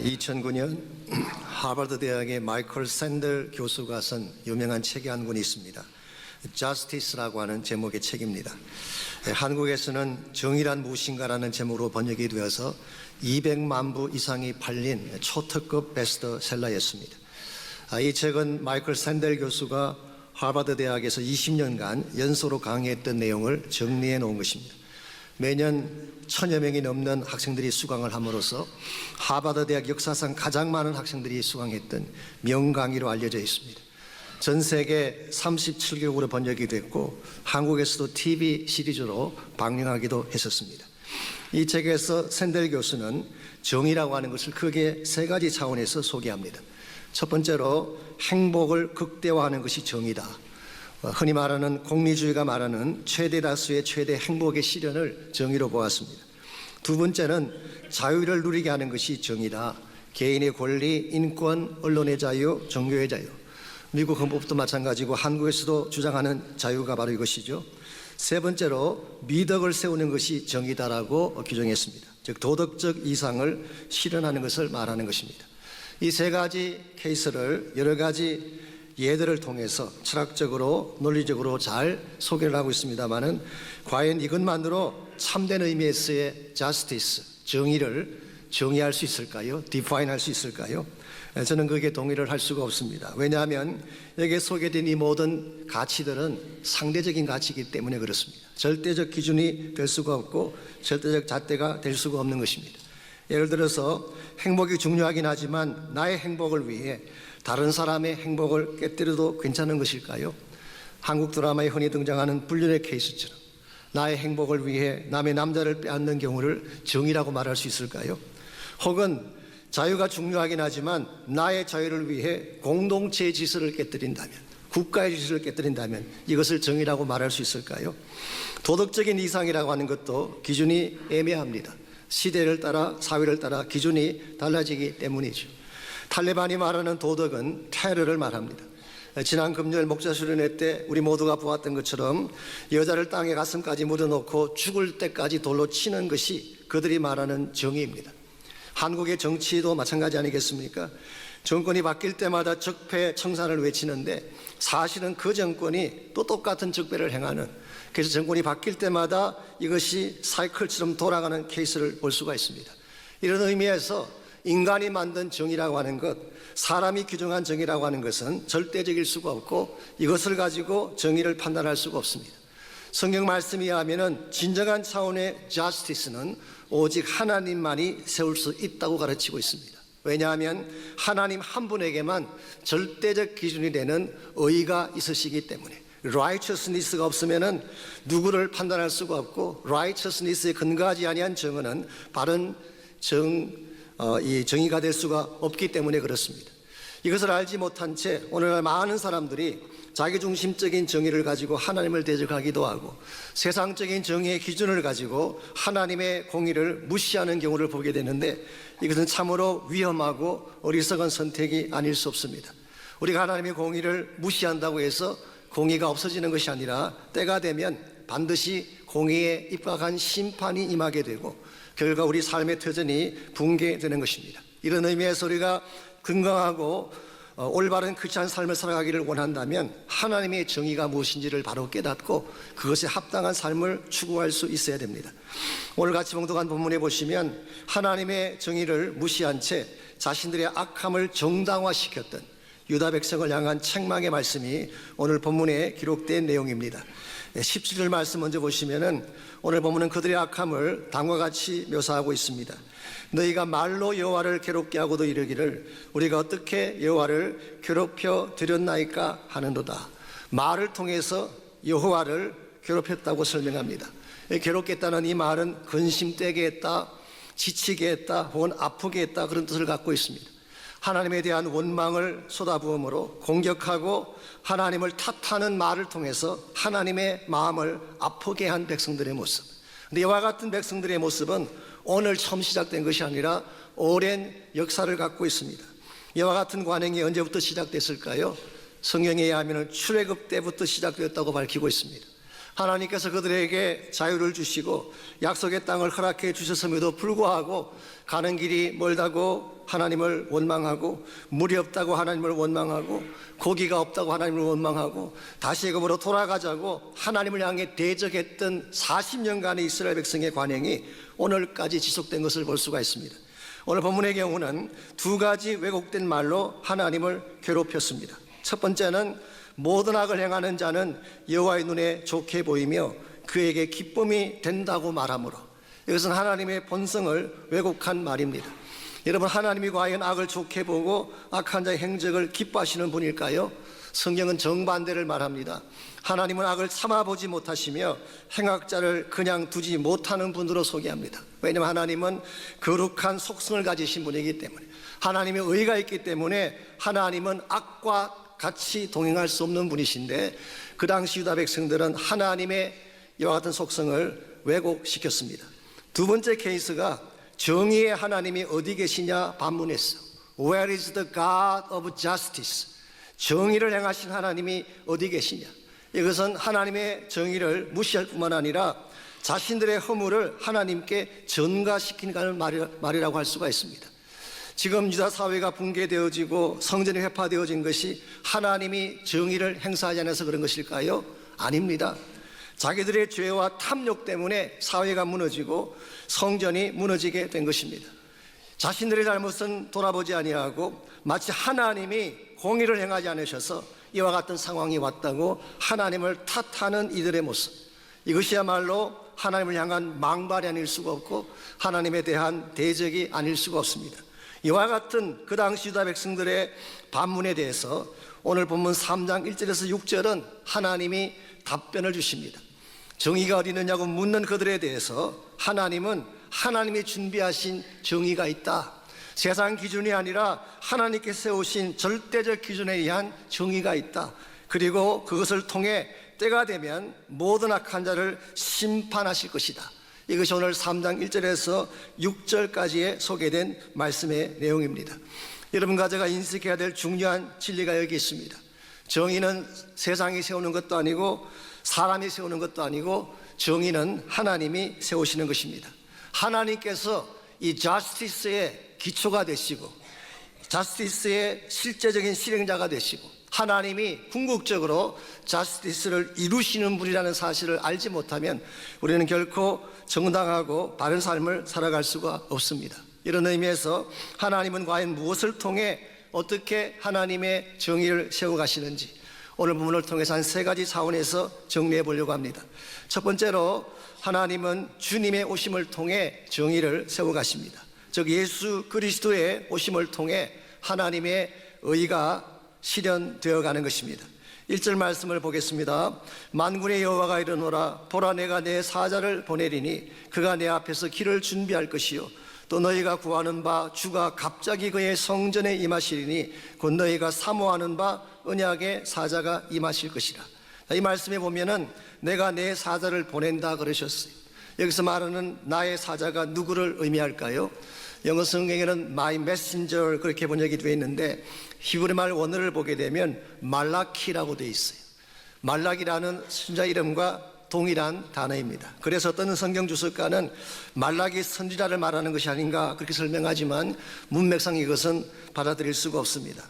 2009년 하버드 대학의 마이클 샌델 교수가 쓴 유명한 책이 한 권 있습니다. Justice라고 하는 제목의 책입니다. 한국에서는 정의란 무엇인가라는 제목으로 번역이 되어서 200만 부 이상이 팔린 초특급 베스트셀러였습니다. 이 책은 마이클 샌델 교수가 하버드 대학에서 20년간 연소로 강의했던 내용을 정리해 놓은 것입니다. 매년 1000여 명이 넘는 학생들이 수강을 함으로써 하버드 대학 역사상 가장 많은 학생들이 수강했던 명강의로 알려져 있습니다. 전 세계 37개국으로 번역이 됐고 한국에서도 TV 시리즈로 방영하기도 했었습니다. 이 책에서 샌델 교수는 정의라고 하는 것을 크게 세 가지 차원에서 소개합니다. 첫 번째로 행복을 극대화하는 것이 정의다. 흔히 말하는 공리주의가 말하는 최대 다수의 최대 행복의 실현을 정의로 보았습니다. 두 번째는 자유를 누리게 하는 것이 정의다. 개인의 권리, 인권, 언론의 자유, 종교의 자유. 미국 헌법도 마찬가지고 한국에서도 주장하는 자유가 바로 이것이죠. 세 번째로 미덕을 세우는 것이 정의다라고 규정했습니다. 즉 도덕적 이상을 실현하는 것을 말하는 것입니다. 이 세 가지 케이스를 여러 가지 예들을 통해서 철학적으로 논리적으로 잘 소개를 하고 있습니다만은 과연 이것만으로 참된 의미에서의 justice, 정의를 정의할 수 있을까요? 디파인할 수 있을까요? 저는 그게 동의를 할 수가 없습니다. 왜냐하면 여기에 소개된 이 모든 가치들은 상대적인 가치이기 때문에 그렇습니다. 절대적 기준이 될 수가 없고 절대적 잣대가 될 수가 없는 것입니다. 예를 들어서 행복이 중요하긴 하지만 나의 행복을 위해 다른 사람의 행복을 깨뜨려도 괜찮은 것일까요? 한국 드라마에 흔히 등장하는 불륜의 케이스처럼 나의 행복을 위해 남의 남자를 빼앗는 경우를 정의라고 말할 수 있을까요? 혹은 자유가 중요하긴 하지만 나의 자유를 위해 공동체의 질서를 깨뜨린다면, 국가의 질서를 깨뜨린다면 이것을 정의라고 말할 수 있을까요? 도덕적인 이상이라고 하는 것도 기준이 애매합니다. 시대를 따라 사회를 따라 기준이 달라지기 때문이죠. 탈레반이 말하는 도덕은 테러를 말합니다. 지난 금요일 목자 수련회 때 우리 모두가 보았던 것처럼 여자를 땅에 가슴까지 묻어놓고 죽을 때까지 돌로 치는 것이 그들이 말하는 정의입니다. 한국의 정치도 마찬가지 아니겠습니까? 정권이 바뀔 때마다 적폐 청산을 외치는데 사실은 그 정권이 또 똑같은 적폐를 행하는, 그래서 정권이 바뀔 때마다 이것이 사이클처럼 돌아가는 케이스를 볼 수가 있습니다. 이런 의미에서 인간이 만든 정의라고 하는 것, 사람이 규정한 정의라고 하는 것은 절대적일 수가 없고 이것을 가지고 정의를 판단할 수가 없습니다. 성경 말씀에 의하면 진정한 차원의 justice는 오직 하나님만이 세울 수 있다고 가르치고 있습니다. 왜냐하면 하나님 한 분에게만 절대적 기준이 되는 의가 있으시기 때문에 righteousness가 없으면 누구를 판단할 수가 없고 righteousness에 근거하지 아니한 정의는 바른 이 정의가 될 수가 없기 때문에 그렇습니다. 이것을 알지 못한 채 오늘날 많은 사람들이 자기중심적인 정의를 가지고 하나님을 대적하기도 하고 세상적인 정의의 기준을 가지고 하나님의 공의를 무시하는 경우를 보게 되는데 이것은 참으로 위험하고 어리석은 선택이 아닐 수 없습니다. 우리가 하나님의 공의를 무시한다고 해서 공의가 없어지는 것이 아니라 때가 되면 반드시 공의에 입각한 심판이 임하게 되고 결과 우리 삶의 터전이 붕괴되는 것입니다. 이런 의미에서 우리가 건강하고 올바른 크리스찬 삶을 살아가기를 원한다면 하나님의 정의가 무엇인지를 바로 깨닫고 그것에 합당한 삶을 추구할 수 있어야 됩니다. 오늘 같이 봉독한 본문에 보시면 하나님의 정의를 무시한 채 자신들의 악함을 정당화시켰던 유다 백성을 향한 책망의 말씀이 오늘 본문에 기록된 내용입니다. 17절 말씀 먼저 보시면은 오늘 본문은 그들의 악함을 다음과 같이 묘사하고 있습니다. 너희가 말로 여호와를 괴롭게 하고도 이르기를 우리가 어떻게 여호와를 괴롭혀 드렸나이까 하는도다. 말을 통해서 여호와를 괴롭혔다고 설명합니다. 괴롭게 했다는 이 말은 근심되게 했다, 지치게 했다, 혹은 아프게 했다 그런 뜻을 갖고 있습니다. 하나님에 대한 원망을 쏟아부음으로 공격하고 하나님을 탓하는 말을 통해서 하나님의 마음을 아프게 한 백성들의 모습. 근데 이와 같은 백성들의 모습은 오늘 처음 시작된 것이 아니라 오랜 역사를 갖고 있습니다. 이와 같은 관행이 언제부터 시작됐을까요? 성경에 의하면 출애굽 때부터 시작되었다고 밝히고 있습니다. 하나님께서 그들에게 자유를 주시고 약속의 땅을 허락해 주셨음에도 불구하고 가는 길이 멀다고 하나님을 원망하고, 물이 없다고 하나님을 원망하고, 고기가 없다고 하나님을 원망하고, 다시금으로 돌아가자고 하나님을 향해 대적했던 40년간의 이스라엘 백성의 관행이 오늘까지 지속된 것을 볼 수가 있습니다. 오늘 본문의 경우는 두 가지 왜곡된 말로 하나님을 괴롭혔습니다. 첫 번째는 모든 악을 행하는 자는 여호와의 눈에 좋게 보이며 그에게 기쁨이 된다고 말하므로, 이것은 하나님의 본성을 왜곡한 말입니다. 여러분, 하나님이 과연 악을 좋게 보고 악한 자의 행적을 기뻐하시는 분일까요? 성경은 정반대를 말합니다. 하나님은 악을 참아보지 못하시며 행악자를 그냥 두지 못하는 분으로 소개합니다. 왜냐하면 하나님은 거룩한 속성을 가지신 분이기 때문에, 하나님의 의가 있기 때문에 하나님은 악과 같이 동행할 수 없는 분이신데, 그 당시 유다 백성들은 하나님의 이와 같은 속성을 왜곡시켰습니다. 두 번째 케이스가 정의의 하나님이 어디 계시냐 반문했어. Where is the God of justice? 정의를 행하신 하나님이 어디 계시냐. 이것은 하나님의 정의를 무시할 뿐만 아니라 자신들의 허물을 하나님께 전가시키는 말이라고 할 수가 있습니다. 지금 유다 사회가 붕괴되어지고 성전이 회파되어진 것이 하나님이 정의를 행사하지 않아서 그런 것일까요? 아닙니다. 자기들의 죄와 탐욕 때문에 사회가 무너지고 성전이 무너지게 된 것입니다. 자신들의 잘못은 돌아보지 아니하고 마치 하나님이 공의를 행하지 않으셔서 이와 같은 상황이 왔다고 하나님을 탓하는 이들의 모습, 이것이야말로 하나님을 향한 망발이 아닐 수가 없고 하나님에 대한 대적이 아닐 수가 없습니다. 이와 같은 그 당시 유다 백성들의 반문에 대해서 오늘 본문 3장 1절에서 6절은 하나님이 답변을 주십니다. 정의가 어디 있느냐고 묻는 그들에 대해서 하나님은 하나님이 준비하신 정의가 있다. 세상 기준이 아니라 하나님께 세우신 절대적 기준에 의한 정의가 있다. 그리고 그것을 통해 때가 되면 모든 악한 자를 심판하실 것이다. 이것이 오늘 3장 1절에서 6절까지에 소개된 말씀의 내용입니다. 여러분과 제가 인식해야 될 중요한 진리가 여기 있습니다. 정의는 세상이 세우는 것도 아니고 사람이 세우는 것도 아니고 정의는 하나님이 세우시는 것입니다. 하나님께서 이 자스티스의 기초가 되시고 자스티스의 실제적인 실행자가 되시고 하나님이 궁극적으로 자스티스를 이루시는 분이라는 사실을 알지 못하면 우리는 결코 정당하고 바른 삶을 살아갈 수가 없습니다. 이런 의미에서 하나님은 과연 무엇을 통해 어떻게 하나님의 정의를 세워가시는지 오늘 본문을 통해서 한 세 가지 차원에서 정리해 보려고 합니다. 첫 번째로 하나님은 주님의 오심을 통해 정의를 세워가십니다. 즉 예수 그리스도의 오심을 통해 하나님의 의가 실현되어 가는 것입니다. 1절 말씀을 보겠습니다. 만군의 여호와가 이르노라 보라 내가 내 사자를 보내리니 그가 내 앞에서 길을 준비할 것이요 또 너희가 구하는 바 주가 갑자기 그의 성전에 임하시리니 곧 너희가 사모하는 바 언약의 사자가 임하실 것이라. 이 말씀에 보면은 내가 내 사자를 보낸다 그러셨어요. 여기서 말하는 나의 사자가 누구를 의미할까요? 영어 성경에는 my messenger 그렇게 번역이 되어 있는데 히브리 말 원어를 보게 되면 말라키라고 되어 있어요. 말락이라는 선지자 이름과 동일한 단어입니다. 그래서 어떤 성경 주석가는 말라기 선지자를 말하는 것이 아닌가 그렇게 설명하지만 문맥상 이것은 받아들일 수가 없습니다.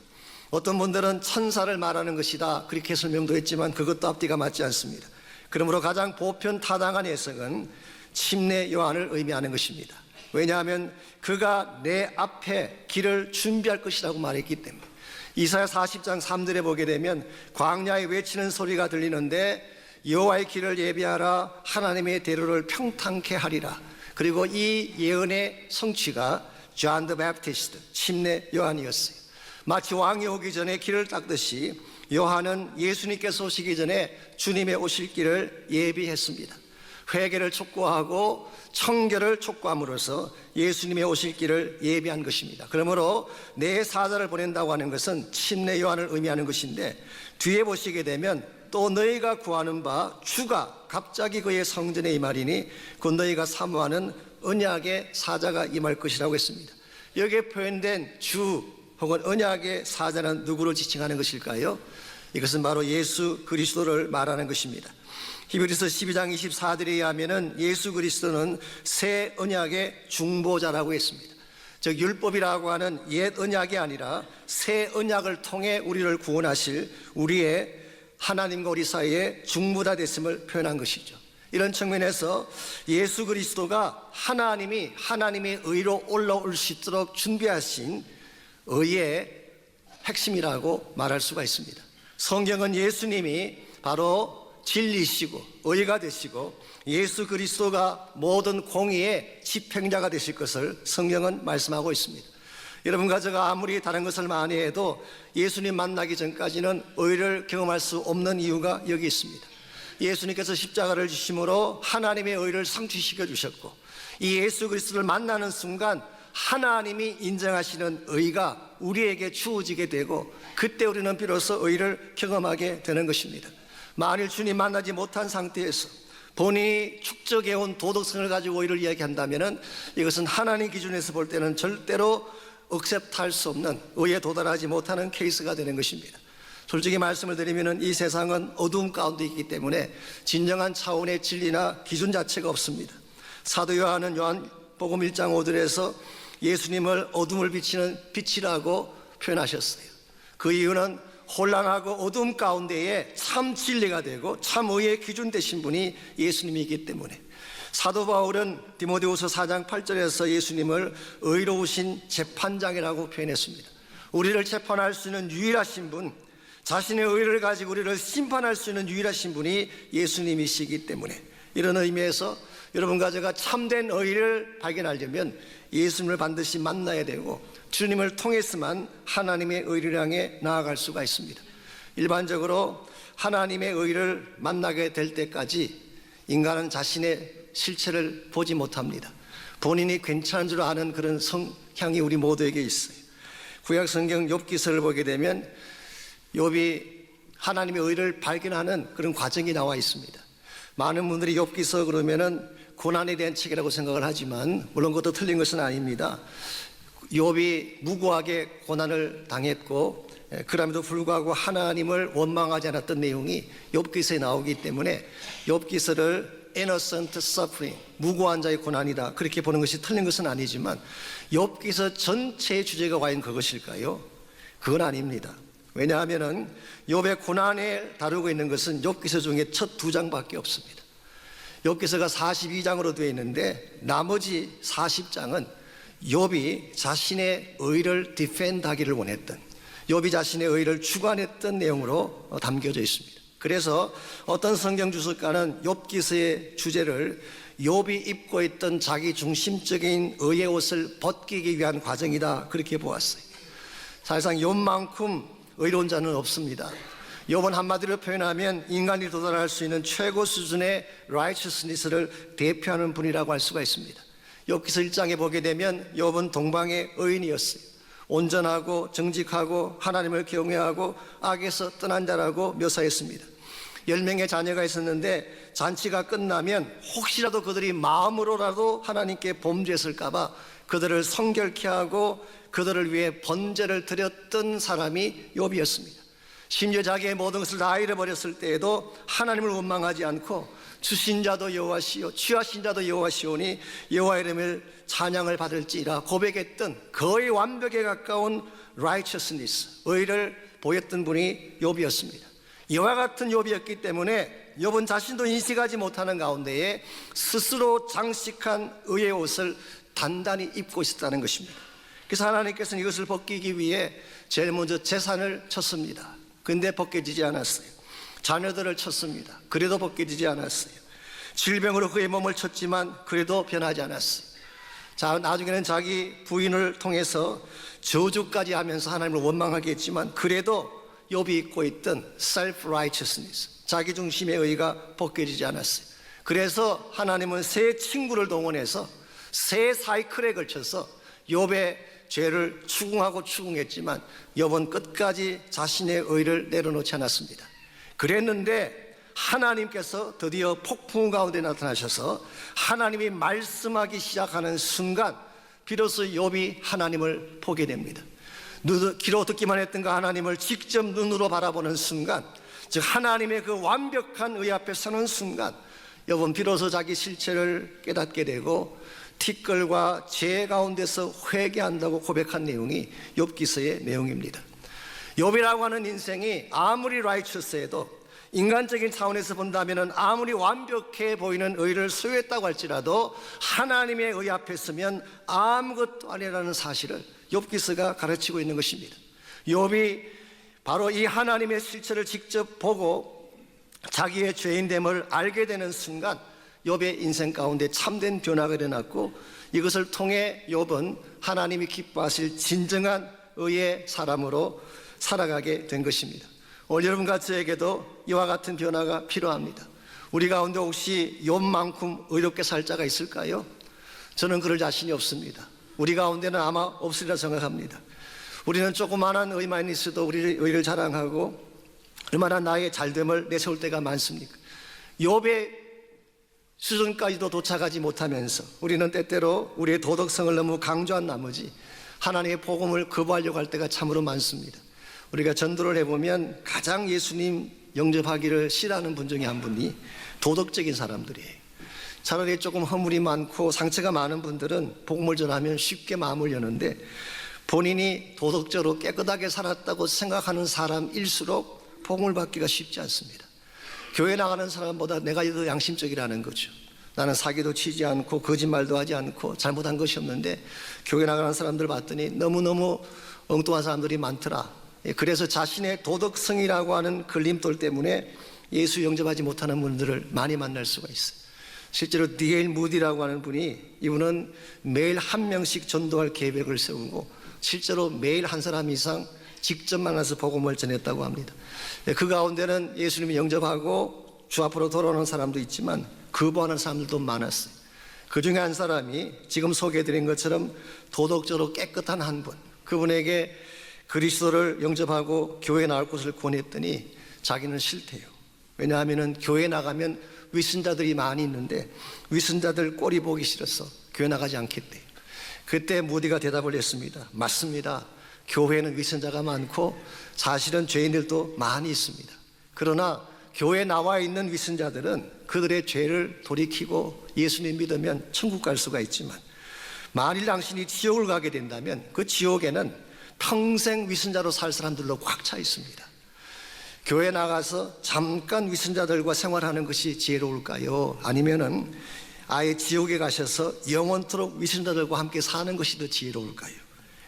어떤 분들은 천사를 말하는 것이다 그렇게 설명도 했지만 그것도 앞뒤가 맞지 않습니다. 그러므로 가장 보편 타당한 해석은 침례 요한을 의미하는 것입니다. 왜냐하면 그가 내 앞에 길을 준비할 것이라고 말했기 때문에. 이사야 40장 3절에 보게 되면 광야에 외치는 소리가 들리는데 여호와의 길을 예비하라 하나님의 대로를 평탄케 하리라. 그리고 이 예언의 성취가 John the Baptist 침례 요한이었어요. 마치 왕이 오기 전에 길을 닦듯이 요한은 예수님께서 오시기 전에 주님의 오실 길을 예비했습니다. 회개를 촉구하고 청결을 촉구함으로써 예수님의 오실 길을 예비한 것입니다. 그러므로 내 사자를 보낸다고 하는 것은 침례 요한을 의미하는 것인데 뒤에 보시게 되면 또 너희가 구하는 바 주가 갑자기 그의 성전에 임하리니 곧 너희가 사모하는 언약의 사자가 임할 것이라고 했습니다. 여기에 표현된 주 혹은 언약의 사자는 누구를 지칭하는 것일까요? 이것은 바로 예수 그리스도를 말하는 것입니다. 히브리서 12장 24절에 의하면 예수 그리스도는 새 언약의 중보자라고 했습니다. 즉 율법이라고 하는 옛 언약이 아니라 새 언약을 통해 우리를 구원하실 우리의 하나님과 우리 사이에 중보자 됐음을 표현한 것이죠. 이런 측면에서 예수 그리스도가 하나님이 하나님의 의로 올라올 수 있도록 준비하신 의의 핵심이라고 말할 수가 있습니다. 성경은 예수님이 바로 진리시고 의가 되시고 예수 그리스도가 모든 공의의 집행자가 되실 것을 성경은 말씀하고 있습니다. 여러분과 제가 아무리 다른 것을 많이 해도 예수님 만나기 전까지는 의를 경험할 수 없는 이유가 여기 있습니다. 예수님께서 십자가를 지심으로 하나님의 의를 상주시켜 주셨고, 이 예수 그리스도를 만나는 순간 하나님이 인정하시는 의가 우리에게 주어지게 되고, 그때 우리는 비로소 의를 경험하게 되는 것입니다. 만일 주님 만나지 못한 상태에서 본인이 축적해온 도덕성을 가지고 의를 이야기한다면 이것은 하나님 기준에서 볼 때는 절대로 억셉트할 수 없는, 의에 도달하지 못하는 케이스가 되는 것입니다. 솔직히 말씀을 드리면 이 세상은 어두움 가운데 있기 때문에 진정한 차원의 진리나 기준 자체가 없습니다. 사도 요한은 요한복음 1장 5절에서 예수님을 어둠을 비치는 빛이라고 표현하셨어요. 그 이유는 혼란하고 어둠 가운데에 참 진리가 되고 참 의의 기준 되신 분이 예수님이기 때문에, 사도 바울은 디모데후서 4장 8절에서 예수님을 의로우신 재판장이라고 표현했습니다. 우리를 재판할 수 있는 유일하신 분, 자신의 의를 가지고 우리를 심판할 수 있는 유일하신 분이 예수님이시기 때문에, 이런 의미에서 여러분과 제가 참된 의를 발견하려면 예수님을 반드시 만나야 되고 주님을 통해서만 하나님의 의를 향해 나아갈 수가 있습니다. 일반적으로 하나님의 의를 만나게 될 때까지 인간은 자신의 실체를 보지 못합니다. 본인이 괜찮은 줄 아는 그런 성향이 우리 모두에게 있어요. 구약 성경 욥기서를 보게 되면 욥이 하나님의 의를 발견하는 그런 과정이 나와 있습니다. 많은 분들이 욥기서 그러면은 고난에 대한 책이라고 생각을 하지만 물론 그것도 틀린 것은 아닙니다. 욥이 무고하게 고난을 당했고 그럼에도 불구하고 하나님을 원망하지 않았던 내용이 욥기서에 나오기 때문에 욥기서를 innocent suffering, 무고한 자의 고난이다, 그렇게 보는 것이 틀린 것은 아니지만 욥기서 전체의 주제가 과연 그것일까요? 그건 아닙니다. 왜냐하면 욥의 고난에 다루고 있는 것은 욥기서 중에 첫 2장밖에 없습니다. 욥기서가 42장으로 되어 있는데 나머지 40장은 욥이 자신의 의를 디펜드하기를 원했던, 욥이 자신의 의를 주관했던 내용으로 담겨져 있습니다. 그래서 어떤 성경 주석가는 욥기서의 주제를 욥이 입고 있던 자기 중심적인 의의 옷을 벗기기 위한 과정이다, 그렇게 보았어요. 사실상 욥만큼 의로운 자는 없습니다. 욥은 한마디로 표현하면 인간이 도달할 수 있는 최고 수준의 righteousness를 대표하는 분이라고 할 수가 있습니다. 욥기서 1장에 보게 되면 욥은 동방의 의인이었어요. 온전하고 정직하고 하나님을 경외하고 악에서 떠난 자라고 묘사했습니다. 10명의 자녀가 있었는데 잔치가 끝나면 혹시라도 그들이 마음으로라도 하나님께 범죄했을까 봐 그들을 성결케 하고 그들을 위해 번제를 드렸던 사람이 욥이었습니다. 심지어 자기의 모든 것을 다 잃어버렸을 때에도 하나님을 원망하지 않고 주신 자도 여호와시요 취하신 자도 여호와시오니 여호와 이름을 찬양을 받을지라 고백했던 거의 완벽에 가까운 righteousness, 의를 보였던 분이 욥이었습니다. 이와 같은 욥이었기 때문에 욥은 자신도 인식하지 못하는 가운데에 스스로 장식한 의의 옷을 단단히 입고 있었다는 것입니다. 그래서 하나님께서는 이것을 벗기기 위해 제일 먼저 재산을 쳤습니다. 근데 벗겨지지 않았어요. 자녀들을 쳤습니다. 그래도 벗겨지지 않았어요. 질병으로 그의 몸을 쳤지만 그래도 변하지 않았어요. 자, 나중에는 자기 부인을 통해서 저주까지 하면서 하나님을 원망하게 했지만 그래도 욥이 입고 있던 self-righteousness, 자기 중심의 의가 벗겨지지 않았어요. 그래서 하나님은 새 친구를 동원해서 새 사이클에 걸쳐서 욥의 죄를 추궁하고 추궁했지만 욥은 끝까지 자신의 의를 내려놓지 않았습니다. 그랬는데 하나님께서 드디어 폭풍 가운데 나타나셔서 하나님이 말씀하기 시작하는 순간 비로소 욥이 하나님을 보게 됩니다. 귀로 듣기만 했던 그 하나님을 직접 눈으로 바라보는 순간, 즉 하나님의 그 완벽한 의 앞에 서는 순간 욥은 비로소 자기 실체를 깨닫게 되고 티끌과 죄 가운데서 회개한다고 고백한 내용이 욥기서의 내용입니다. 욥이라고 하는 인생이 아무리 라이처스해도 인간적인 차원에서 본다면 아무리 완벽해 보이는 의를 소유했다고 할지라도 하나님의 의 앞에 서면 아무것도 아니라는 사실을 욥기서가 가르치고 있는 것입니다. 욥이 바로 이 하나님의 실체를 직접 보고 자기의 죄인됨을 알게 되는 순간 욥의 인생 가운데 참된 변화가 일어났고, 이것을 통해 욥은 하나님이 기뻐하실 진정한 의의 사람으로 살아가게 된 것입니다. 오늘 여러분과 저에게도 이와 같은 변화가 필요합니다. 우리 가운데 혹시 욥만큼 의롭게 살 자가 있을까요? 저는 그럴 자신이 없습니다. 우리 가운데는 아마 없으리라 생각합니다. 우리는 조그마한 의만 있어도 우리의 의를 자랑하고 얼마나 나의 잘됨을 내세울 때가 많습니까? 욥의 수준까지도 도착하지 못하면서 우리는 때때로 우리의 도덕성을 너무 강조한 나머지 하나님의 복음을 거부하려고 할 때가 참으로 많습니다. 우리가 전도를 해보면 가장 예수님 영접하기를 싫어하는 분 중에 한 분이 도덕적인 사람들이에요. 차라리 조금 허물이 많고 상처가 많은 분들은 복음을 전하면 쉽게 마음을 여는데, 본인이 도덕적으로 깨끗하게 살았다고 생각하는 사람일수록 복음을 받기가 쉽지 않습니다. 교회 나가는 사람보다 내가 더 양심적이라는 거죠. 나는 사기도 치지 않고 거짓말도 하지 않고 잘못한 것이 없는데 교회 나가는 사람들 봤더니 너무너무 엉뚱한 사람들이 많더라. 그래서 자신의 도덕성이라고 하는 걸림돌 때문에 예수 영접하지 못하는 분들을 많이 만날 수가 있어요. 실제로 D.L. 무디라고 하는 분이, 이분은 매일 한 명씩 전도할 계획을 세우고 실제로 매일 한 사람 이상 직접 만나서 복음을 전했다고 합니다. 그 가운데는 예수님이 영접하고 주 앞으로 돌아오는 사람도 있지만 거부하는 사람들도 많았어요. 그 중에 한 사람이 지금 소개해드린 것처럼 도덕적으로 깨끗한 한 분, 그분에게 그리스도를 영접하고 교회에 나갈 것을 권했더니 자기는 싫대요. 왜냐하면 교회에 나가면 위선자들이 많이 있는데 위선자들 꼴이 보기 싫어서 교회 나가지 않겠대요. 그때 무디가 대답을 했습니다. 맞습니다. 교회에는 위선자가 많고 사실은 죄인들도 많이 있습니다. 그러나 교회에 나와 있는 위선자들은 그들의 죄를 돌이키고 예수님 믿으면 천국 갈 수가 있지만, 만일 당신이 지옥을 가게 된다면 그 지옥에는 평생 위선자로 살 사람들로 꽉 차 있습니다. 교회 나가서 잠깐 위선자들과 생활하는 것이 지혜로울까요? 아니면은 아예 지옥에 가셔서 영원토록 위선자들과 함께 사는 것이 더 지혜로울까요?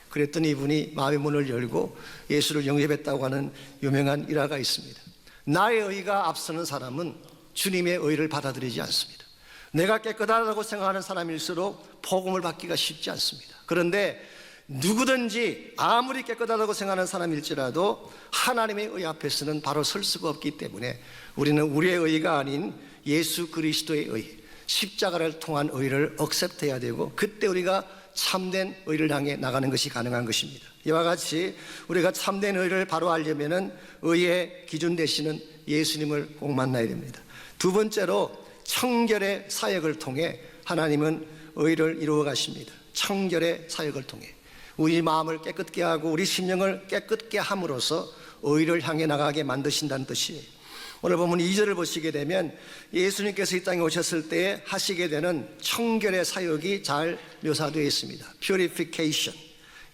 그랬더니 이분이 마음의 문을 열고 예수를 영접했다고 하는 유명한 일화가 있습니다. 나의 의가 앞서는 사람은 주님의 의를 받아들이지 않습니다. 내가 깨끗하다고 생각하는 사람일수록 복음을 받기가 쉽지 않습니다. 그런데 누구든지 아무리 깨끗하다고 생각하는 사람일지라도 하나님의 의 앞에서는 바로 설 수가 없기 때문에 우리는 우리의 의가 아닌 예수 그리스도의 의, 십자가를 통한 의를 억셉트해야 되고, 그때 우리가 참된 의를 향해 나가는 것이 가능한 것입니다. 이와 같이 우리가 참된 의를 바로 알려면은 의의 기준 되시는 예수님을 꼭 만나야 됩니다. 두 번째로 청결의 사역을 통해 하나님은 의를 이루어 가십니다. 청결의 사역을 통해 우리 마음을 깨끗게 하고 우리 심령을 깨끗게 함으로써 의를 향해 나가게 만드신다는 뜻이에요. 오늘 보면 2절을 보시게 되면 예수님께서 이 땅에 오셨을 때 하시게 되는 청결의 사역이 잘 묘사되어 있습니다. Purification.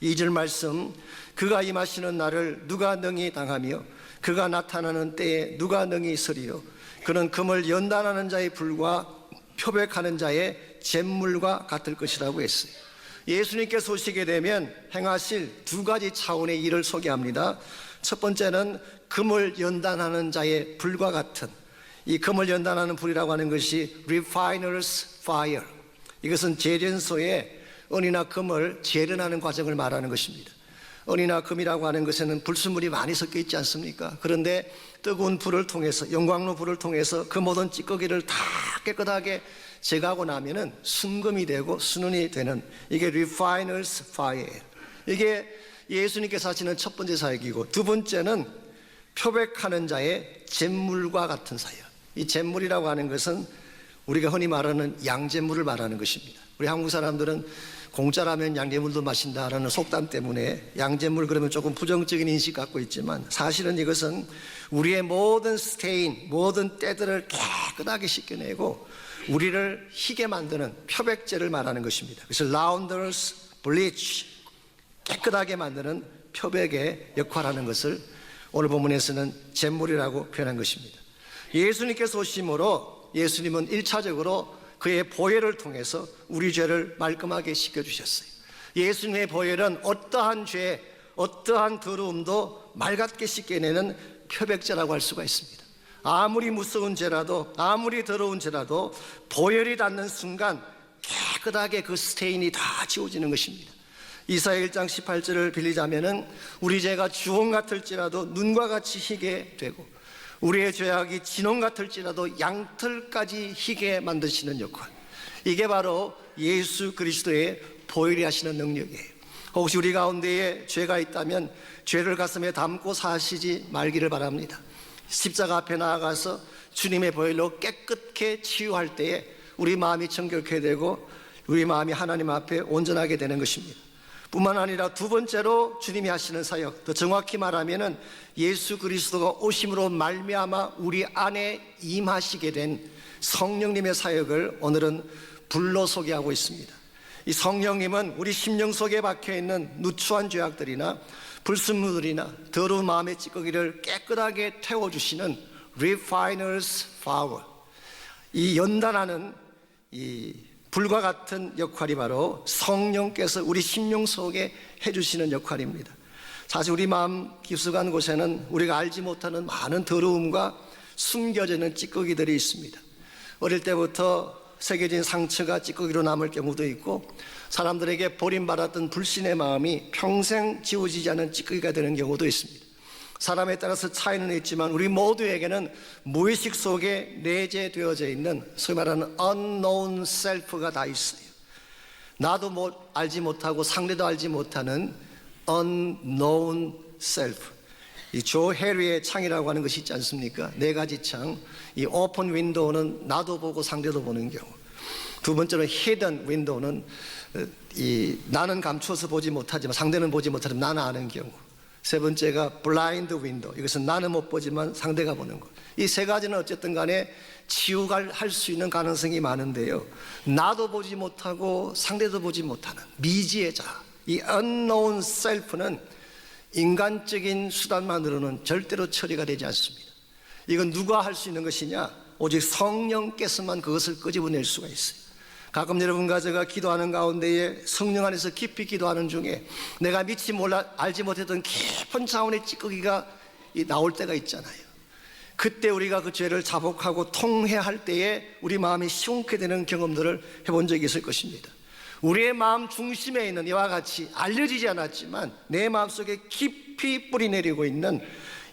2절 말씀, 그가 임하시는 날을 누가 능히 당하며 그가 나타나는 때에 누가 능히 서리요. 그는 금을 연단하는 자의 불과 표백하는 자의 잿물과 같을 것이라고 했어요. 예수님께서 오시게 되면 행하실 두 가지 차원의 일을 소개합니다. 첫 번째는 금을 연단하는 자의 불과 같은, 이 금을 연단하는 불이라고 하는 것이 refiner's fire, 이것은 재련소에 은이나 금을 재련하는 과정을 말하는 것입니다. 은이나 금이라고 하는 것에는 불순물이 많이 섞여 있지 않습니까? 그런데 뜨거운 불을 통해서, 영광로 불을 통해서 그 모든 찌꺼기를 다 깨끗하게 제거하고 나면은 순금이 되고 순은이 되는, 이게 refiner's fire. 이게 예수님께서 하시는 첫 번째 사역이고, 두 번째는 표백하는 자의 잿물과 같은 사역. 이 잿물이라고 하는 것은 우리가 흔히 말하는 양잿물을 말하는 것입니다. 우리 한국 사람들은 공짜라면 양재물도 마신다라는 속담 때문에 양재물 그러면 조금 부정적인 인식 갖고 있지만, 사실은 이것은 우리의 모든 스테인, 모든 때들을 깨끗하게 씻겨내고 우리를 희게 만드는 표백제를 말하는 것입니다. 그래서 launderers bleach, 깨끗하게 만드는 표백의 역할하는 것을 오늘 본문에서는 잿물이라고 표현한 것입니다. 예수님께서 오심으로 예수님은 1차적으로 그의 보혈을 통해서 우리 죄를 말끔하게 씻겨주셨어요. 예수님의 보혈은 어떠한 죄, 어떠한 더러움도 맑게 씻겨내는 표백제라고 할 수가 있습니다. 아무리 무서운 죄라도, 아무리 더러운 죄라도 보혈이 닿는 순간 깨끗하게 그 스테인이 다 지워지는 것입니다. 이사야 1장 18절을 빌리자면은 우리 죄가 주홍 같을지라도 눈과 같이 희게 되고 우리의 죄악이 진홍 같을지라도 양털까지 희게 만드시는 역할, 이게 바로 예수 그리스도의 보혈이 하시는 능력이에요. 혹시 우리 가운데에 죄가 있다면 죄를 가슴에 담고 사시지 말기를 바랍니다. 십자가 앞에 나아가서 주님의 보혈로 깨끗게 치유할 때에 우리 마음이 정결케 되고 우리 마음이 하나님 앞에 온전하게 되는 것입니다. 뿐만 아니라 두 번째로 주님이 하시는 사역, 더 정확히 말하면은 예수 그리스도가 오심으로 말미암아 우리 안에 임하시게 된 성령님의 사역을 오늘은 불러 소개하고 있습니다. 이 성령님은 우리 심령 속에 박혀있는 누추한 죄악들이나 불순물들이나 더러운 마음의 찌꺼기를 깨끗하게 태워주시는 Refiner's Power, 이 연단하는 이 불과 같은 역할이 바로 성령께서 우리 심령 속에 해주시는 역할입니다. 사실 우리 마음 깊숙한 곳에는 우리가 알지 못하는 많은 더러움과 숨겨져 있는 찌꺼기들이 있습니다. 어릴 때부터 새겨진 상처가 찌꺼기로 남을 경우도 있고, 사람들에게 버림받았던 불신의 마음이 평생 지워지지 않은 찌꺼기가 되는 경우도 있습니다. 사람에 따라서 차이는 있지만 우리 모두에게는 무의식 속에 내재되어져 있는 소위 말하는 unknown self가 다 있어요. 나도 알지 못하고 상대도 알지 못하는 unknown self. 이 조 해리의 창이라고 하는 것이 있지 않습니까? 네 가지 창. 이 오픈 윈도우는 나도 보고 상대도 보는 경우, 두 번째로 hidden 윈도우는 이 나는 감추어서 보지 못하지만 상대는 보지 못하지만 나는 아는 경우, 세 번째가 블라인드 윈도우, 이것은 나는 못 보지만 상대가 보는 것. 이 세 가지는 어쨌든 간에 치유할 수 있는 가능성이 많은데요, 나도 보지 못하고 상대도 보지 못하는 미지의 자, 이 unknown self는 인간적인 수단만으로는 절대로 처리가 되지 않습니다. 이건 누가 할 수 있는 것이냐? 오직 성령께서만 그것을 끄집어낼 수가 있어요. 가끔 여러분과 제가 기도하는 가운데에 성령 안에서 깊이 기도하는 중에 내가 미처 알지 못했던 깊은 차원의 찌꺼기가 나올 때가 있잖아요. 그때 우리가 그 죄를 자복하고 통회할 때에 우리 마음이 시원케 되는 경험들을 해본 적이 있을 것입니다. 우리의 마음 중심에 있는 이와 같이 알려지지 않았지만 내 마음속에 깊이 뿌리내리고 있는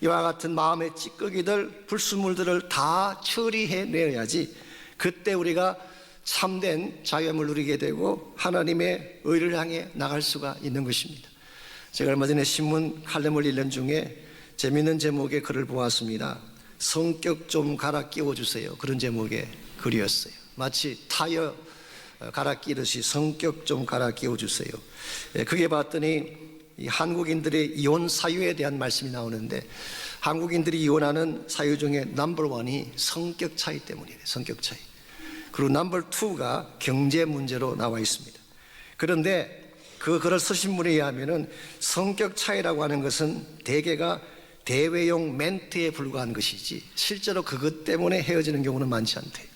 이와 같은 마음의 찌꺼기들, 불순물들을 다 처리해내야지 그때 우리가 참된 자유함을 누리게 되고 하나님의 의를 향해 나갈 수가 있는 것입니다. 제가 얼마 전에 신문 칼럼을 읽는 중에 재미있는 제목의 글을 보았습니다. 성격 좀 갈아 끼워주세요. 그런 제목의 글이었어요. 마치 타이어 갈아 끼듯이 성격 좀 갈아 끼워주세요. 그게 봤더니 이 한국인들의 이혼 사유에 대한 말씀이 나오는데, 한국인들이 이혼하는 사유 중에 넘버 원이 성격 차이 때문이에요. 성격 차이. 그리고 넘버 2가 경제 문제로 나와 있습니다. 그런데 그 글을 쓰신 분에 의하면 성격 차이라고 하는 것은 대개가 대외용 멘트에 불과한 것이지 실제로 그것 때문에 헤어지는 경우는 많지 않대요.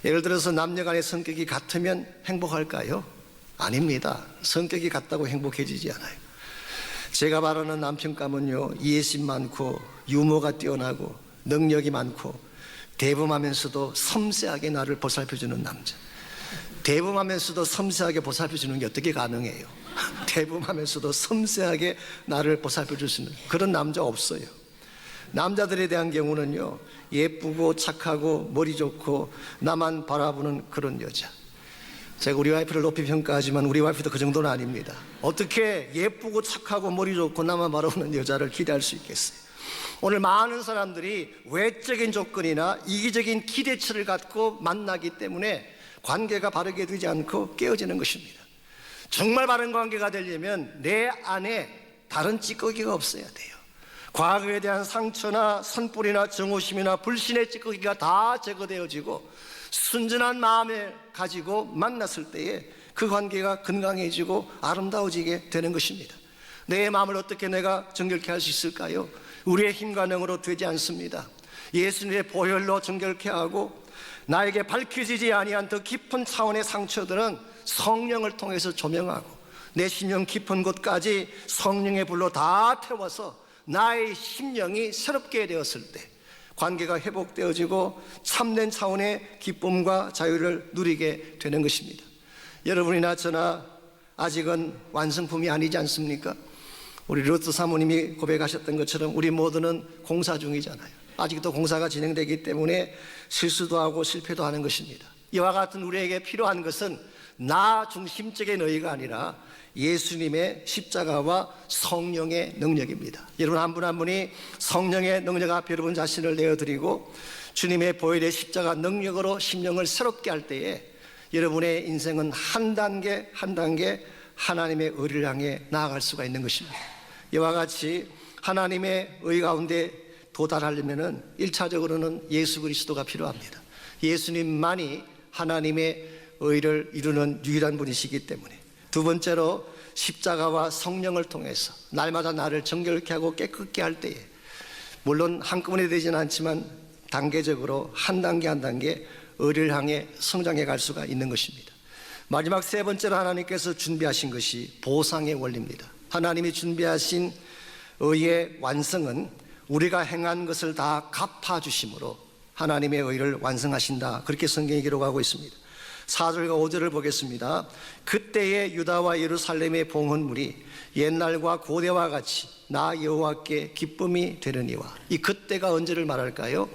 예를 들어서 남녀 간의 성격이 같으면 행복할까요? 아닙니다. 성격이 같다고 행복해지지 않아요. 제가 바라는 남편감은요, 이해심 많고 유머가 뛰어나고 능력이 많고 대범하면서도 섬세하게 나를 보살펴주는 남자. 대범하면서도 섬세하게 보살펴주는 게 어떻게 가능해요? 대범하면서도 섬세하게 나를 보살펴줄 수 있는 그런 남자 없어요. 남자들에 대한 경우는요, 예쁘고 착하고 머리 좋고 나만 바라보는 그런 여자. 제가 우리 와이프를 높이 평가하지만 우리 와이프도 그 정도는 아닙니다. 어떻게 예쁘고 착하고 머리 좋고 나만 바라보는 여자를 기대할 수 있겠어요? 오늘 많은 사람들이 외적인 조건이나 이기적인 기대치를 갖고 만나기 때문에 관계가 바르게 되지 않고 깨어지는 것입니다. 정말 바른 관계가 되려면 내 안에 다른 찌꺼기가 없어야 돼요. 과거에 대한 상처나 산불이나 정오심이나 불신의 찌꺼기가 다 제거되어지고 순전한 마음을 가지고 만났을 때에 그 관계가 건강해지고 아름다워지게 되는 것입니다. 내 마음을 어떻게 내가 정결케 할 수 있을까요? 우리의 힘과 능으로 되지 않습니다. 예수님의 보혈로 정결케 하고 나에게 밝혀지지 아니한 더 깊은 차원의 상처들은 성령을 통해서 조명하고 내 심령 깊은 곳까지 성령의 불로 다 태워서 나의 심령이 새롭게 되었을 때 관계가 회복되어지고 참된 차원의 기쁨과 자유를 누리게 되는 것입니다. 여러분이나 저나 아직은 완성품이 아니지 않습니까? 우리 루트 사모님이 고백하셨던 것처럼 우리 모두는 공사 중이잖아요. 아직도 공사가 진행되기 때문에 실수도 하고 실패도 하는 것입니다. 이와 같은 우리에게 필요한 것은 나 중심적인 의의가 아니라 예수님의 십자가와 성령의 능력입니다. 여러분 한 분 한 분이 성령의 능력 앞에 여러분 자신을 내어드리고 주님의 보혈의 십자가 능력으로 심령을 새롭게 할 때에 여러분의 인생은 한 단계 한 단계 하나님의 의를 향해 나아갈 수가 있는 것입니다. 이와 같이 하나님의 의 가운데 도달하려면 1차적으로는 예수 그리스도가 필요합니다. 예수님만이 하나님의 의를 이루는 유일한 분이시기 때문에. 두 번째로 십자가와 성령을 통해서 날마다 나를 정결케 하고 깨끗게 할 때에 물론 한꺼번에 되지는 않지만 단계적으로 한 단계 한 단계 의를 향해 성장해 갈 수가 있는 것입니다. 마지막 세 번째로 하나님께서 준비하신 것이 보상의 원리입니다. 하나님이 준비하신 의의 완성은 우리가 행한 것을 다 갚아주심으로 하나님의 의를 완성하신다, 그렇게 성경이 기록하고 있습니다. 4절과 5절을 보겠습니다. 그때의 유다와 예루살렘의 봉헌물이 옛날과 고대와 같이 나 여호와께 기쁨이 되느니와. 이 그때가 언제를 말할까요?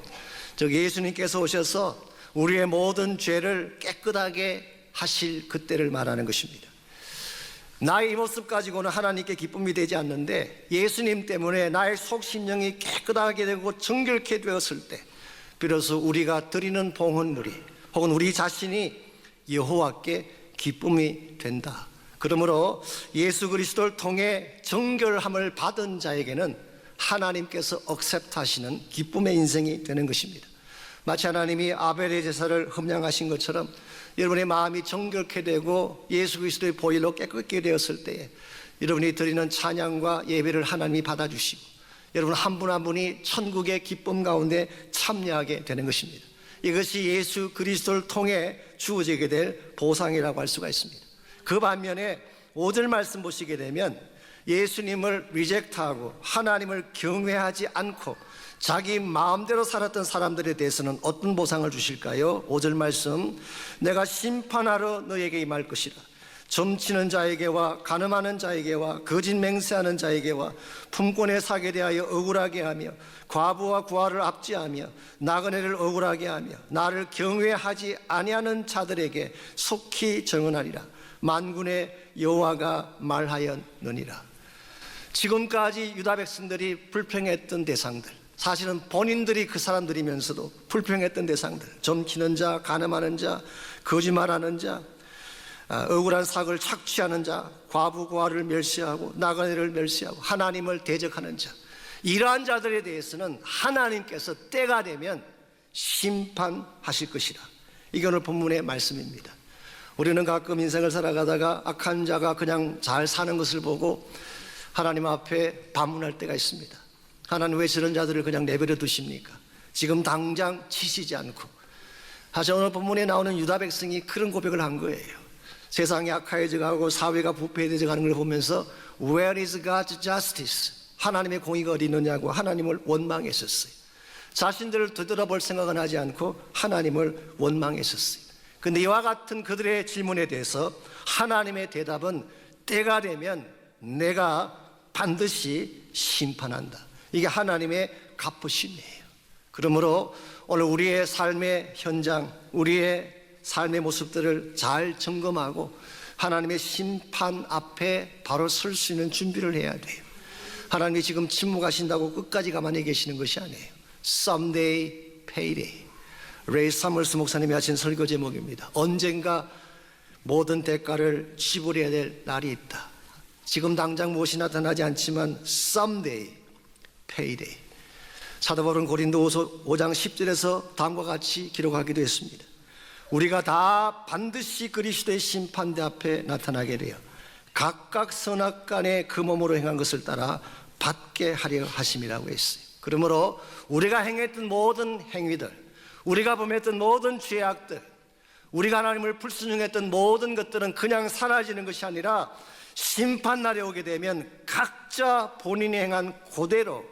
즉 예수님께서 오셔서 우리의 모든 죄를 깨끗하게 하실 그때를 말하는 것입니다. 나의 이 모습 가지고는 하나님께 기쁨이 되지 않는데 예수님 때문에 나의 속심령이 깨끗하게 되고 정결케 되었을 때 비로소 우리가 드리는 봉헌물이 혹은 우리 자신이 여호와께 기쁨이 된다. 그러므로 예수 그리스도를 통해 정결함을 받은 자에게는 하나님께서 억셉트하시는 기쁨의 인생이 되는 것입니다. 마치 하나님이 아벨의 제사를 흠양하신 것처럼 여러분의 마음이 정결케 되고 예수 그리스도의 보혈로 깨끗게 되었을 때에 여러분이 드리는 찬양과 예배를 하나님이 받아주시고 여러분 한 분 한 분이 천국의 기쁨 가운데 참여하게 되는 것입니다. 이것이 예수 그리스도를 통해 주어지게 될 보상이라고 할 수가 있습니다. 그 반면에 5절 말씀 보시게 되면 예수님을 리젝트하고 하나님을 경외하지 않고 자기 마음대로 살았던 사람들에 대해서는 어떤 보상을 주실까요? 5절 말씀, 내가 심판하러 너에게 임할 것이라. 점치는 자에게와 간음하는 자에게와 거짓 맹세하는 자에게와 품권에 사게 대하여 억울하게 하며 과부와 구하를 압제하며 나그네를 억울하게 하며 나를 경외하지 아니하는 자들에게 속히 정언하리라. 만군의 여호와가 말하였느니라. 지금까지 유다 백성들이 불평했던 대상들, 사실은 본인들이 그 사람들이면서도 불평했던 대상들, 점치는 자, 간음하는 자, 거짓말하는 자, 억울한 삭을 착취하는 자, 과부 고아를 멸시하고 나그네를 멸시하고 하나님을 대적하는 자, 이러한 자들에 대해서는 하나님께서 때가 되면 심판하실 것이라. 이게 오늘 본문의 말씀입니다. 우리는 가끔 인생을 살아가다가 악한 자가 그냥 잘 사는 것을 보고 하나님 앞에 반문할 때가 있습니다. 하나님 왜 저런 자들을 그냥 내버려 두십니까? 지금 당장 치시지 않고. 사실 오늘 본문에 나오는 유다 백성이 그런 고백을 한 거예요. 세상이 악화해져가고 사회가 부패해져가는 걸 보면서 Where is God's justice? 하나님의 공의가 어디 있느냐고 하나님을 원망했었어요. 자신들을 되돌아볼 생각은 하지 않고 하나님을 원망했었어요. 그런데 이와 같은 그들의 질문에 대해서 하나님의 대답은 때가 되면 내가 반드시 심판한다. 이게 하나님의 갚으심이에요. 그러므로 오늘 우리의 삶의 현장, 우리의 삶의 모습들을 잘 점검하고 하나님의 심판 앞에 바로 설 수 있는 준비를 해야 돼요. 하나님이 지금 침묵하신다고 끝까지 가만히 계시는 것이 아니에요. Someday payday. 레이 사무엘스 목사님이 하신 설교 제목입니다. 언젠가 모든 대가를 지불해야 될 날이 있다. 지금 당장 무엇이 나타나지 않지만 someday, payday. 사도 바울은 고린도후서 5장 10절에서 다음과 같이 기록하기도 했습니다. 우리가 다 반드시 그리스도의 심판대 앞에 나타나게 되어 각각 선악간에 그 몸으로 행한 것을 따라 받게 하려 하심이라고 했어요. 그러므로 우리가 행했던 모든 행위들, 우리가 범했던 모든 죄악들, 우리가 하나님을 불순종했던 모든 것들은 그냥 사라지는 것이 아니라 심판날에 오게 되면 각자 본인이 행한 그대로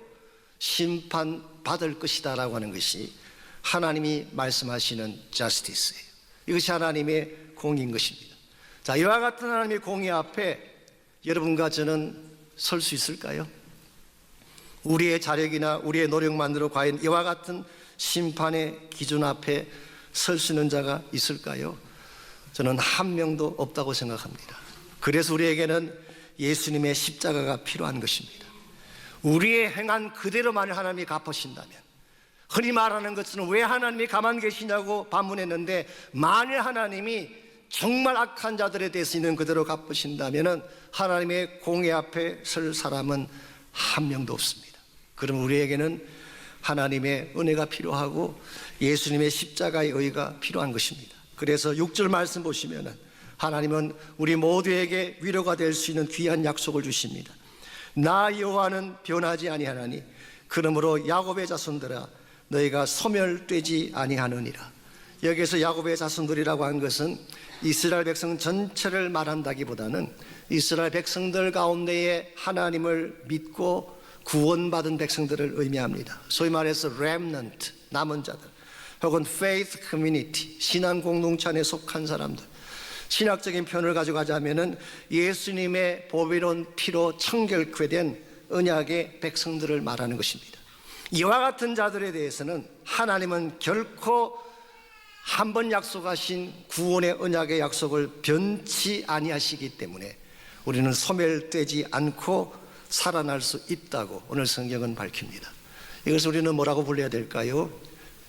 심판받을 것이다 라고 하는 것이 하나님이 말씀하시는 justice예요. 이것이 하나님의 공의인 것입니다. 자, 이와 같은 하나님의 공의 앞에 여러분과 저는 설 수 있을까요? 우리의 자력이나 우리의 노력만으로 과연 이와 같은 심판의 기준 앞에 설 수 있는 자가 있을까요? 저는 한 명도 없다고 생각합니다. 그래서 우리에게는 예수님의 십자가가 필요한 것입니다. 우리의 행한 그대로만을 하나님이 갚으신다면, 흔히 말하는 것은 왜 하나님이 가만히 계시냐고 반문했는데, 만일 하나님이 정말 악한 자들에 대해서 있는 그대로 갚으신다면 하나님의 공의 앞에 설 사람은 한 명도 없습니다. 그럼 우리에게는 하나님의 은혜가 필요하고 예수님의 십자가의 의가 필요한 것입니다. 그래서 6절 말씀 보시면은 하나님은 우리 모두에게 위로가 될 수 있는 귀한 약속을 주십니다. 나 여호와는 변하지 아니하나니 그러므로 야곱의 자손들아 너희가 소멸되지 아니하느니라. 여기서 야곱의 자손들이라고 한 것은 이스라엘 백성 전체를 말한다기보다는 이스라엘 백성들 가운데에 하나님을 믿고 구원받은 백성들을 의미합니다. 소위 말해서 remnant, 남은 자들, 혹은 faith community, 신앙 공동체 안에 속한 사람들. 신학적인 표현을 가져가자면은 예수님의 보배로운 피로 청결케 된 언약의 백성들을 말하는 것입니다. 이와 같은 자들에 대해서는 하나님은 결코 한 번 약속하신 구원의 언약의 약속을 변치 아니하시기 때문에 우리는 소멸되지 않고 살아날 수 있다고 오늘 성경은 밝힙니다. 이것을 우리는 뭐라고 불러야 될까요?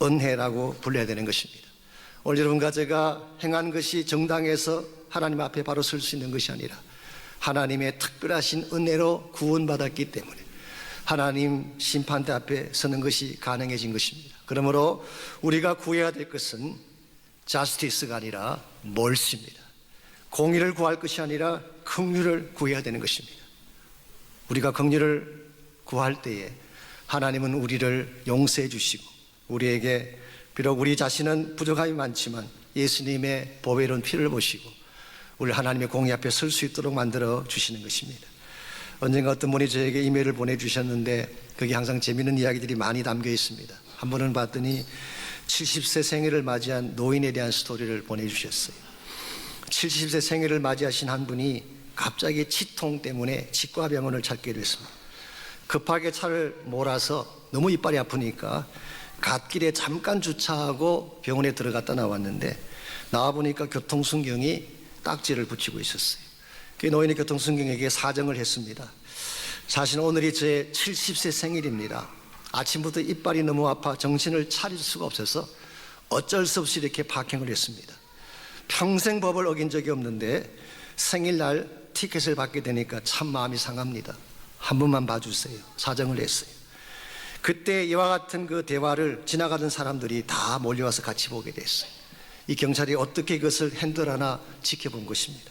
은혜라고 불러야 되는 것입니다. 오늘 여러분과 제가 행한 것이 정당해서 하나님 앞에 바로 설 수 있는 것이 아니라 하나님의 특별하신 은혜로 구원받았기 때문에 하나님 심판대 앞에 서는 것이 가능해진 것입니다. 그러므로 우리가 구해야 될 것은 justice가 아니라 mercy입니다. 공의를 구할 것이 아니라 긍휼을 구해야 되는 것입니다. 우리가 긍휼을 구할 때에 하나님은 우리를 용서해 주시고 우리에게 비록 우리 자신은 부족함이 많지만 예수님의 보배로운 피를 보시고 우리 하나님의 공의 앞에 설 수 있도록 만들어 주시는 것입니다. 언젠가 어떤 분이 저에게 이메일을 보내주셨는데 거기 항상 재미있는 이야기들이 많이 담겨 있습니다. 한 번은 봤더니 70세 생일을 맞이한 노인에 대한 스토리를 보내주셨어요. 70세 생일을 맞이하신 한 분이 갑자기 치통 때문에 치과병원을 찾게 됐습니다. 급하게 차를 몰아서 너무 이빨이 아프니까 갓길에 잠깐 주차하고 병원에 들어갔다 나왔는데 나와보니까 교통순경이 딱지를 붙이고 있었어요. 그 노인이 교통순경에게 사정을 했습니다. 자신은 오늘이 제 70세 생일입니다. 아침부터 이빨이 너무 아파 정신을 차릴 수가 없어서 어쩔 수 없이 이렇게 파킹을 했습니다. 평생 법을 어긴 적이 없는데 생일날 티켓을 받게 되니까 참 마음이 상합니다. 한 번만 봐주세요. 사정을 했어요. 그때 이와 같은 그 대화를 지나가던 사람들이 다 몰려와서 같이 보게 됐어요. 이 경찰이 어떻게 이것을 핸들하나 지켜본 것입니다.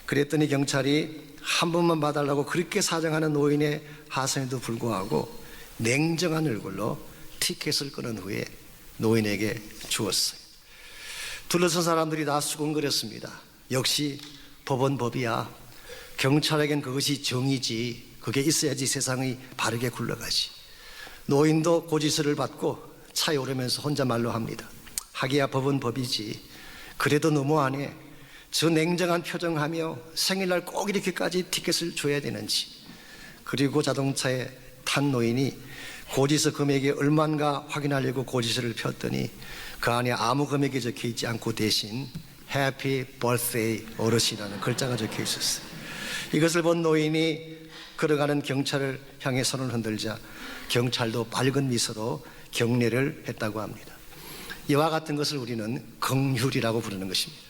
그랬더니 경찰이 한 번만 봐달라고 그렇게 사정하는 노인의 하소연에도 불구하고 냉정한 얼굴로 티켓을 끊은 후에 노인에게 주었어요. 둘러선 사람들이 다 수군거렸습니다. 역시 법은 법이야. 경찰에겐 그것이 정의지. 그게 있어야지 세상이 바르게 굴러가지. 노인도 고지서를 받고 차에 오르면서 혼잣말로 합니다. 하기야 법은 법이지. 그래도 너무하네. 저 냉정한 표정하며 생일날 꼭 이렇게까지 티켓을 줘야 되는지. 그리고 자동차에 탄 노인이 고지서 금액이 얼마인가 확인하려고 고지서를 폈더니 그 안에 아무 금액이 적혀 있지 않고 대신 Happy Birthday 어르신이라는 글자가 적혀 있었어요. 이것을 본 노인이 걸어가는 경찰을 향해 손을 흔들자 경찰도 밝은 미소로 격려를 했다고 합니다. 이와 같은 것을 우리는 긍휼이라고 부르는 것입니다.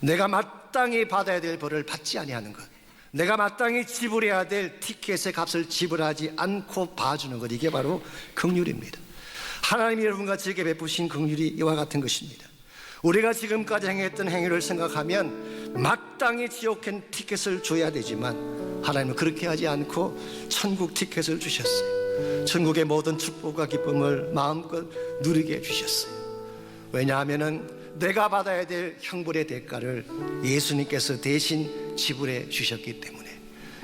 내가 마땅히 받아야 될 벌을 받지 아니하는 것, 내가 마땅히 지불해야 될 티켓의 값을 지불하지 않고 봐주는 것, 이게 바로 긍휼입니다. 하나님이 여러분과 저에게 베푸신 긍휼이 이와 같은 것입니다. 우리가 지금까지 행했던 행위를 생각하면 마땅히 지옥행 티켓을 줘야 되지만 하나님은 그렇게 하지 않고 천국 티켓을 주셨어요. 천국의 모든 축복과 기쁨을 마음껏 누리게 해주셨어요. 왜냐하면 내가 받아야 될 형벌의 대가를 예수님께서 대신 지불해 주셨기 때문에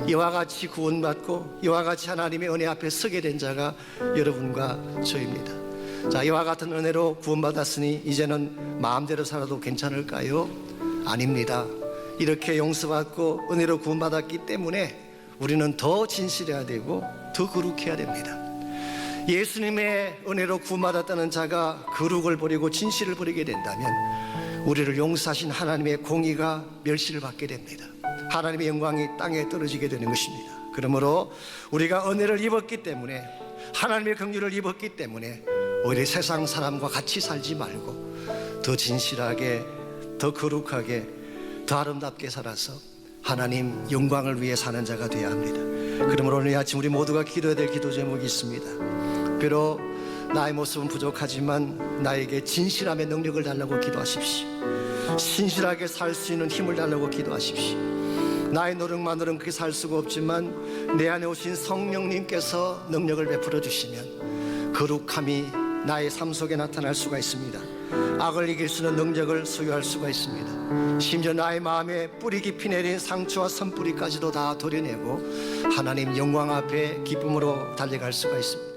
이와 같이 구원받고 이와 같이 하나님의 은혜 앞에 서게 된 자가 여러분과 저입니다. 자, 이와 같은 은혜로 구원받았으니 이제는 마음대로 살아도 괜찮을까요? 아닙니다. 이렇게 용서받고 은혜로 구원받았기 때문에 우리는 더 진실해야 되고 더 거룩해야 됩니다. 예수님의 은혜로 구원받았다는 자가 거룩을 버리고 진실을 버리게 된다면 우리를 용서하신 하나님의 공의가 멸시를 받게 됩니다. 하나님의 영광이 땅에 떨어지게 되는 것입니다. 그러므로 우리가 은혜를 입었기 때문에, 하나님의 긍휼을 입었기 때문에 오히려 세상 사람과 같이 살지 말고 더 진실하게, 더 거룩하게, 더 아름답게 살아서 하나님 영광을 위해 사는 자가 되어야 합니다. 그러므로 오늘 아침 우리 모두가 기도해야 될 기도 제목이 있습니다. 비록 나의 모습은 부족하지만 나에게 진실함의 능력을 달라고 기도하십시오. 신실하게 살 수 있는 힘을 달라고 기도하십시오. 나의 노력만으로는 그렇게 살 수가 없지만 내 안에 오신 성령님께서 능력을 베풀어 주시면 거룩함이 나의 삶 속에 나타날 수가 있습니다. 악을 이길 수 있는 능력을 소유할 수가 있습니다. 심지어 나의 마음에 뿌리 깊이 내린 상처와 선뿌리까지도 다 도려내고 하나님 영광 앞에 기쁨으로 달려갈 수가 있습니다.